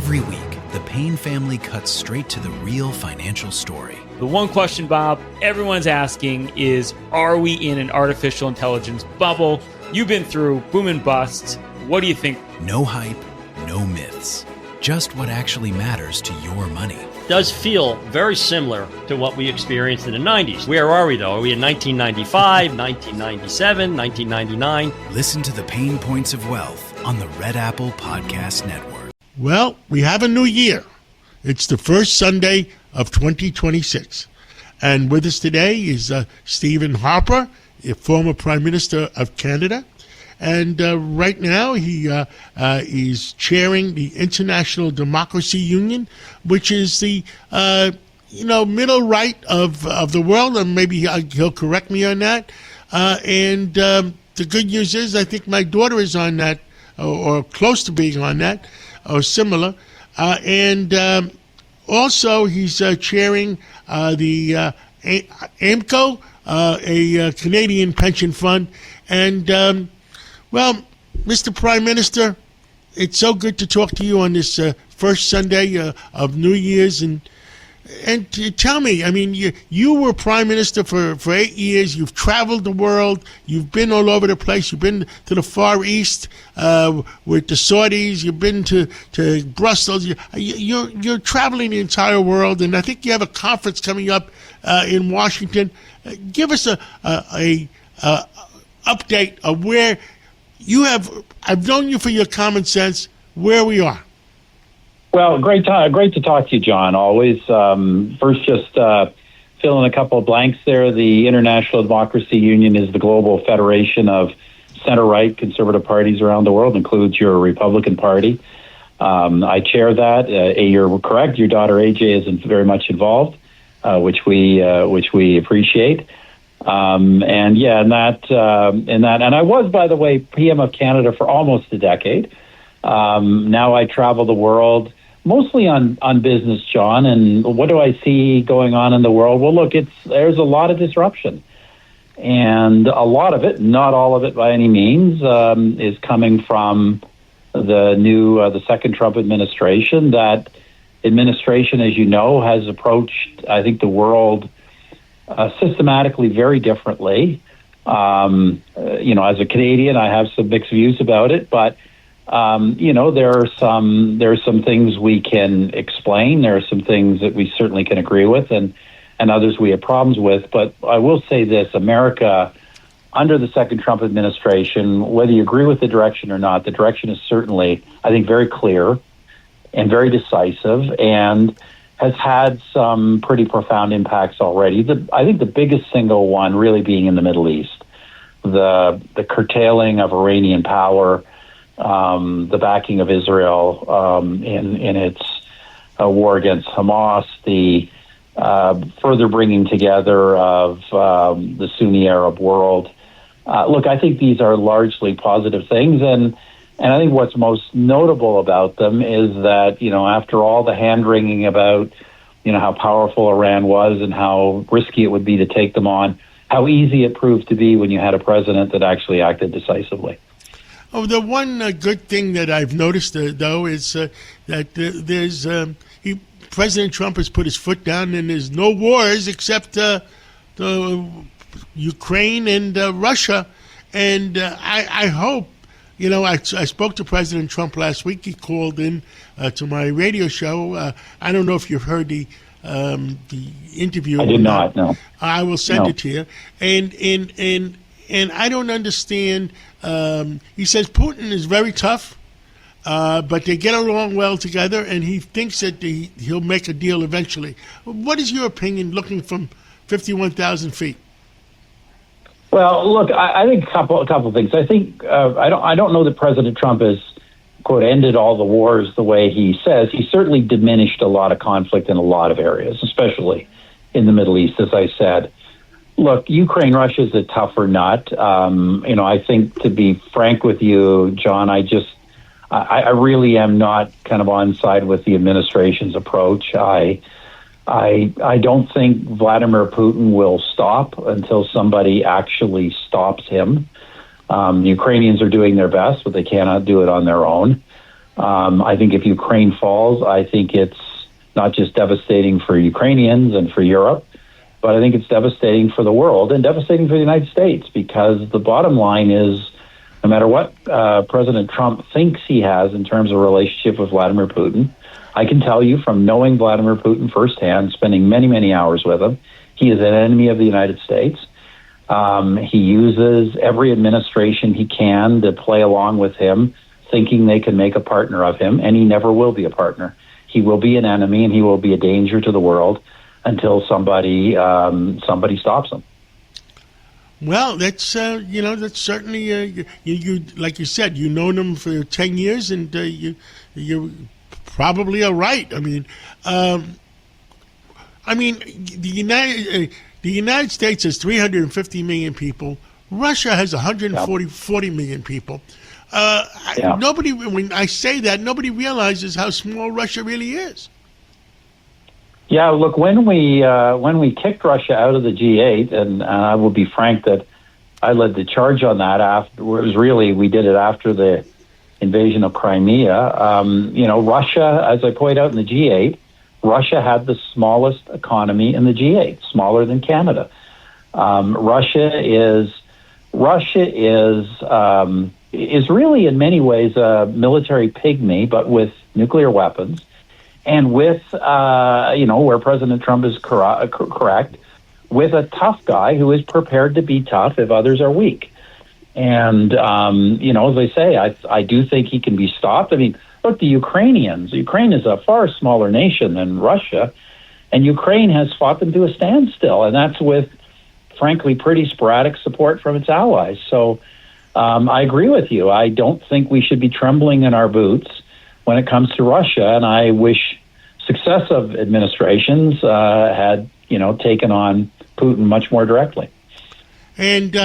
Every week, the Payne family cuts straight to the real financial story. The one question, Bob, everyone's asking is, are we in an artificial intelligence bubble? You've been through boom and bust. What do you think? No hype, no myths. Just what actually matters to your money. Does feel very similar to what we experienced in the 90s. Where are we, though? Are we in 1995, 1997, 1999? Listen to the Pain Points of Wealth on the Red Apple Podcast Network. Well, we have a new year. It's the first Sunday of 2026. And with us today is Stephen Harper, a former Prime Minister of Canada. And right now he is chairing the International Democracy Union, which is the middle right of the world. And maybe he'll correct me on that. And the good news is I think my daughter is on that or close to being on that or similar. And also he's chairing the AMCO, a Canadian pension fund. And well, Mr. Prime Minister, it's so good to talk to you on this first Sunday of New Year's. And tell me, I mean, you were Prime Minister for 8 years. You've traveled the world. You've been all over the place. You've been to the Far East with the Saudis. You've been to Brussels. You're traveling the entire world. And I think you have a conference coming up in Washington. Give us a update of where you have. I've known you for your common sense, where we are. Well, great to talk to you, John, always. First, just fill in a couple of blanks there. The International Democracy Union is the global federation of center-right conservative parties around the world, includes your Republican Party. I chair that. You're correct. Your daughter, AJ, is very much involved, which we appreciate. And I was, by the way, PM of Canada for almost a decade. Now I travel the world, mostly on business, John. And what do I see going on in the world? Well, look, there's a lot of disruption. And a lot of it, not all of it by any means, is coming from the second Trump administration. That administration, as you know, has approached, I think, the world systematically very differently. As a Canadian, I have some mixed views about it, but there are some things we can explain. There are some things that we certainly can agree with, and others we have problems with. But I will say this: America, under the second Trump administration, whether you agree with the direction or not, the direction is certainly, I think, very clear and very decisive, and has had some pretty profound impacts already. I think the biggest single one really being in the Middle East, the curtailing of Iranian power, the backing of Israel in its war against Hamas, the further bringing together of the Sunni Arab world. Look, I think these are largely positive things, and I think what's most notable about them is that, after all the hand-wringing about, how powerful Iran was and how risky it would be to take them on, how easy it proved to be when you had a president that actually acted decisively. Oh, the one good thing that I've noticed, though, is that there's President Trump has put his foot down, and there's no wars except the Ukraine and Russia. And I hope, I spoke to President Trump last week. He called in to my radio show. I don't know if you've heard the interview. I did not. No. I will send it to you. And I don't understand. He says Putin is very tough, but they get along well together, and he thinks that he'll make a deal eventually. What is your opinion, looking from 51,000 feet? Well, look, I think a couple of things. I think I don't know that President Trump has, quote, ended all the wars the way he says. He certainly diminished a lot of conflict in a lot of areas, especially in the Middle East, as I said. Look, Ukraine-Russia is a tougher nut. I think, to be frank with you, John, I really am not kind of on side with the administration's approach. I don't think Vladimir Putin will stop until somebody actually stops him. The Ukrainians are doing their best, but they cannot do it on their own. I think if Ukraine falls, I think it's not just devastating for Ukrainians and for Europe, but I think it's devastating for the world and devastating for the United States, because the bottom line is, no matter what President Trump thinks he has in terms of relationship with Vladimir Putin, I can tell you from knowing Vladimir Putin firsthand, spending many, many hours with him, he is an enemy of the United States. He uses every administration he can to play along with him, thinking they can make a partner of him, and he never will be a partner. He will be an enemy, and he will be a danger to the world until somebody stops him. Well, that's that's certainly you like you said, you known him for 10 years, and you probably are right. I mean, the United States has 350 million people. Russia has 140 million people. Nobody, when I say that, nobody realizes how small Russia really is. Yeah, look, when we kicked Russia out of the G8, and I will be frank that I led the charge on that. We did it after the invasion of Crimea. Russia, as I point out in the G8, Russia had the smallest economy in the G8, smaller than Canada. Russia is really in many ways a military pygmy, but with nuclear weapons, and with where President Trump is correct, with a tough guy who is prepared to be tough if others are weak. And as I say, I do think he can be stopped. I mean, look, the Ukrainians. Ukraine is a far smaller nation than Russia, and Ukraine has fought them to a standstill, and that's with, frankly, pretty sporadic support from its allies. So I agree with you. I don't think we should be trembling in our boots when it comes to Russia, and I wish successive administrations had, taken on Putin much more directly. And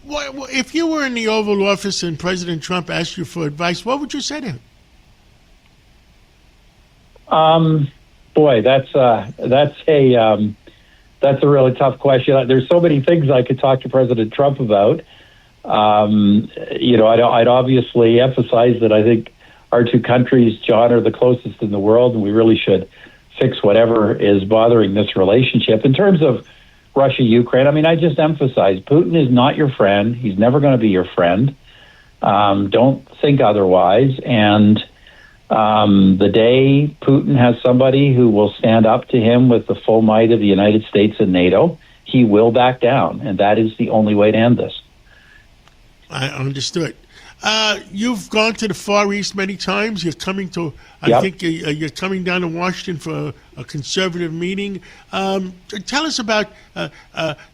if you were in the Oval Office and President Trump asked you for advice, what would you say to him? Boy, that's a really tough question. There's so many things I could talk to President Trump about. I'd obviously emphasize that I think our two countries, John, are the closest in the world, and we really should fix whatever is bothering this relationship. In terms of Russia, Ukraine, I just emphasize Putin is not your friend. He's never going to be your friend. Don't think otherwise. And the day Putin has somebody who will stand up to him with the full might of the United States and NATO, he will back down. And that is the only way to end this. I understood. You've gone to the Far East many times. You're coming to, I think you're coming down to Washington for a conservative meeting. Tell us about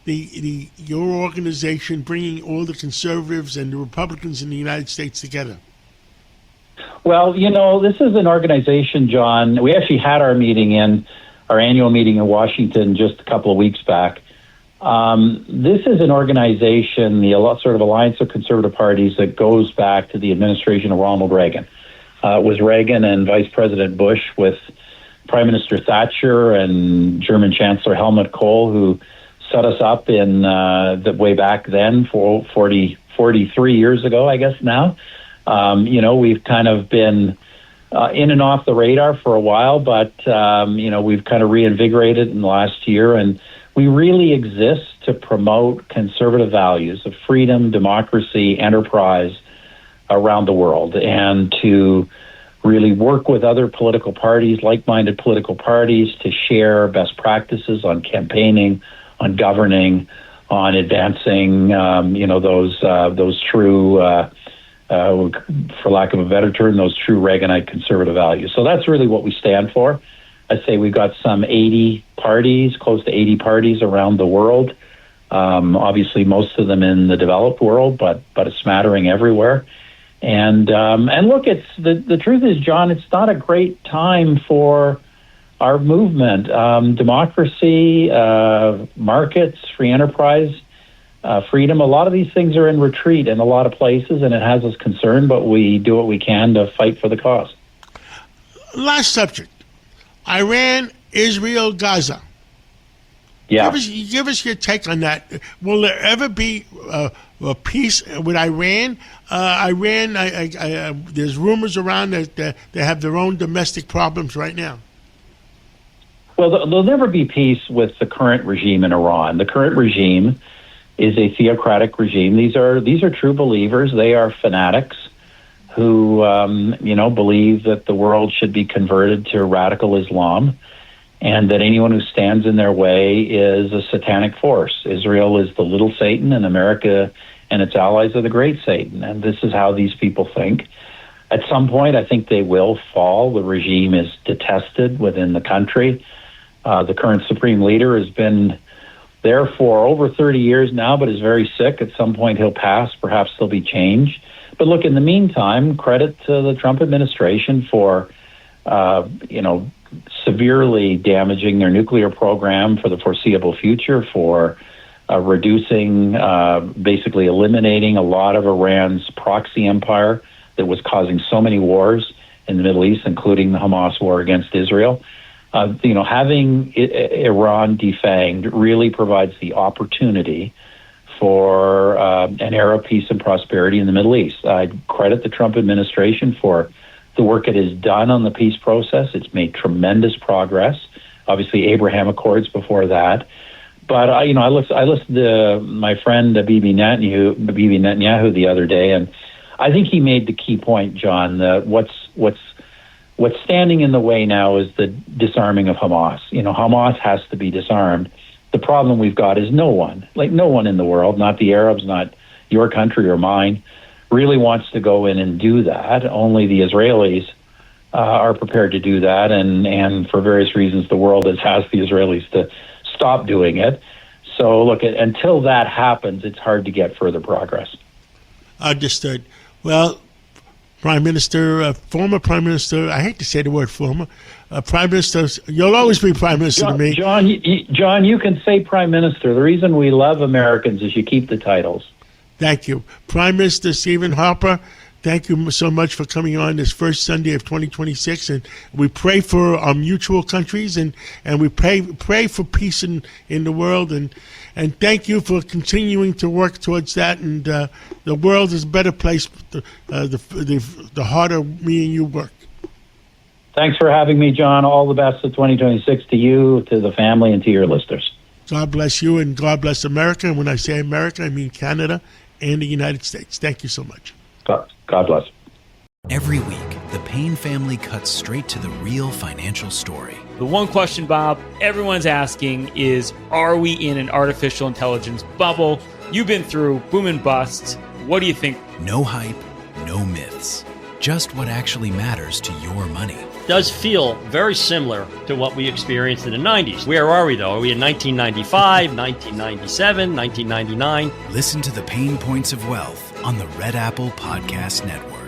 your organization bringing all the conservatives and the Republicans in the United States together. Well, this is an organization, John. We actually had our annual meeting in Washington just a couple of weeks back. This is an organization, the sort of alliance of conservative parties, that goes back to the administration of Ronald Reagan. It was Reagan and Vice President Bush with Prime Minister Thatcher and German Chancellor Helmut Kohl who set us up in the way back then, 43 years ago, I guess now. We've kind of been in and off the radar for a while, but, we've kind of reinvigorated in the last year, and we really exist to promote conservative values of freedom, democracy, enterprise around the world, and to really work with other political parties, like-minded political parties, to share best practices on campaigning, on governing, on advancing, those true, for lack of a better term, those true Reaganite conservative values. So that's really what we stand for. I'd say we've got some 80 parties, close to 80 parties around the world. Obviously, most of them in the developed world, but a smattering everywhere. And look, it's the truth is, John, it's not a great time for our movement. Democracy, markets, free enterprise, freedom. A lot of these things are in retreat in a lot of places, and it has us concerned. But we do what we can to fight for the cause. Last subject. Iran, Israel, Gaza. Yeah. Give us your take on that. Will there ever be a peace with Iran? There's rumors around that they have their own domestic problems right now. Well, there'll never be peace with the current regime in Iran. The current regime is a theocratic regime. These are true believers. They are fanatics who, believe that the world should be converted to radical Islam, and that anyone who stands in their way is a satanic force. Israel is the little Satan, and America and its allies are the great Satan. And this is how these people think. At some point, I think they will fall. The regime is detested within the country. The current supreme leader has been there for over 30 years now, but is very sick. At some point, he'll pass. Perhaps there'll be change. But look, in the meantime, credit to the Trump administration for, severely damaging their nuclear program for the foreseeable future, for reducing, basically eliminating a lot of Iran's proxy empire that was causing so many wars in the Middle East, including the Hamas war against Israel. Having Iran defanged really provides the opportunity for an era of peace and prosperity in the Middle East. I credit the Trump administration for the work it has done on the peace process. It's made tremendous progress. Obviously, Abraham Accords before that. But I listened to my friend Bibi Netanyahu the other day, and I think he made the key point, John, that what's standing in the way now is the disarming of Hamas. Hamas has to be disarmed. The problem we've got is no one in the world, not the Arabs, not your country or mine, really wants to go in and do that. Only the Israelis are prepared to do that, and for various reasons, the world has asked the Israelis to stop doing it. So, look, until that happens, it's hard to get further progress. Understood. Well, Prime Minister, former Prime Minister, I hate to say the word former, Prime Minister, you'll always be Prime Minister to me. John, you can say Prime Minister. The reason we love Americans is you keep the titles. Thank you. Prime Minister Stephen Harper, thank you so much for coming on this first Sunday of 2026. And we pray for our mutual countries, and we pray for peace in the world. And thank you for continuing to work towards that. And the world is a better place the harder me and you work. Thanks for having me, John. All the best of 2026 to you, to the family, and to your listeners. God bless you, and God bless America. And when I say America, I mean Canada and the United States. Thank you so much. God bless. Every week, the Payne family cuts straight to the real financial story. The one question, Bob, everyone's asking is, are we in an artificial intelligence bubble? You've been through boom and bust. What do you think? No hype, no myths. Just what actually matters to your money. Does feel very similar to what we experienced in the 90s. Where are we, though? Are we in 1995, 1997, 1999? Listen to the Pain Points of Wealth on the Red Apple Podcast Network.